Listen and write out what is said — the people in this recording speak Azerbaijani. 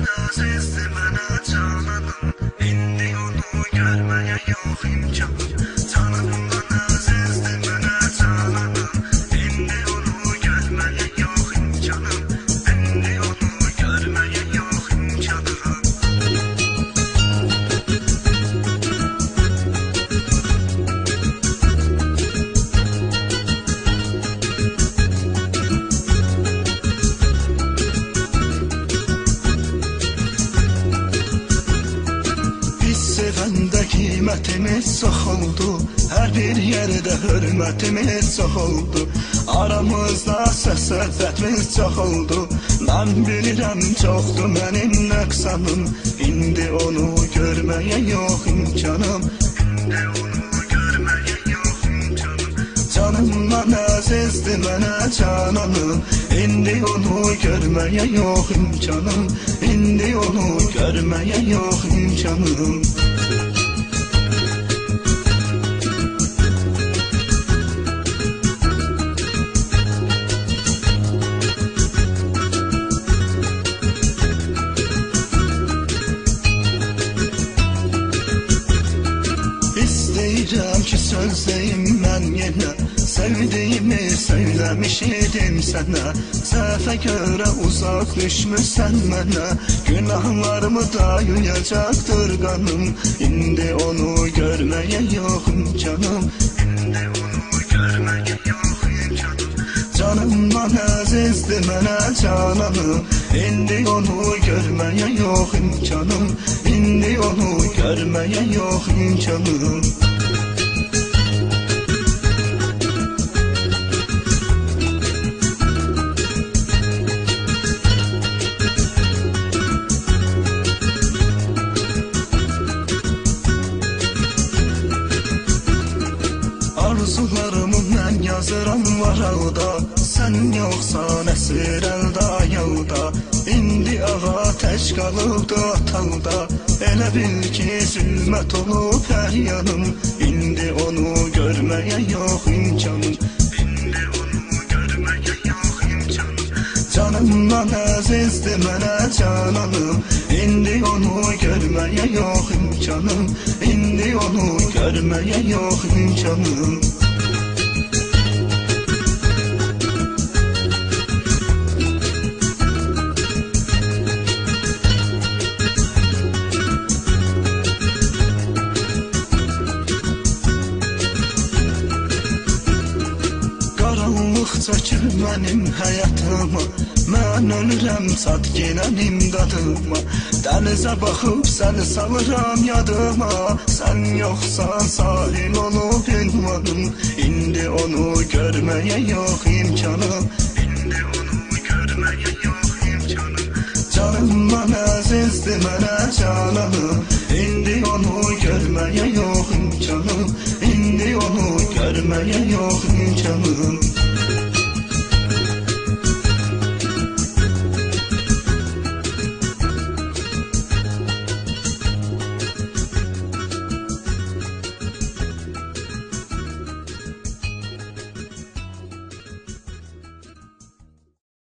azizdi mənə cananım, indi onu görməyə yox imkanım. Canımdan azizdi mənə cananım, indi onu görməyə yox imkanım, indi onu görməyə yox imkanım. Sevəndə qiymətimiz çox oldu, hər bir yerdə hörmətimiz çox oldu. Aramızda səs-səfətimiz çox oldu. Mən bilirəm çoxdur mənim nöqsanım, indi onu görməyə yox imkanım, indi onu görməyə yox imkanım. Canımdan əzizdi mənə cananım, indi onu görməyə yox imkanım, indi onu görməyə yox imkanım. İstəyirəm ki söz deyim mən yenə, sevdiyimi söyləmiş idim sənə. Səhvə görə uzaq düşmüsən mənə, günahlarımı da yuyacaqdır qanım, indi onu görməyə yox imkanım, indi onu görməyə yox imkanım. Canımdan əzizdi mənə cananım, indi onu görməyə yox imkanım, indi onu görməyə yox imkanım. Arzularımı mən yazıram varaqda, sən yoxsan əsir əlda yolda. İndi ağa tək qalıbdı otaqda, elə bil ki zülmət olub hər yanım, indi onu görməyə yox imkanım, indi onu görməyə yox imkanım. Canımdan əzizdi mənə cananım, indi onu görməyə yox imkanım, indi onu görməyə yox imkanım. Qaranlıq çəkir mənim həyatıma, mən ölürəm çatginən imdadıma. Dənizə baxıb səni salıram yadıma, sən yoxsan sahil olub ünvanım, indi onu görməyə yox imkanım, indi onu görməyə yox imkanım. Canımdan əzizdi mənə cananım, indi onu görməyə yox imkanım, indi onu görməyə yox imkanım.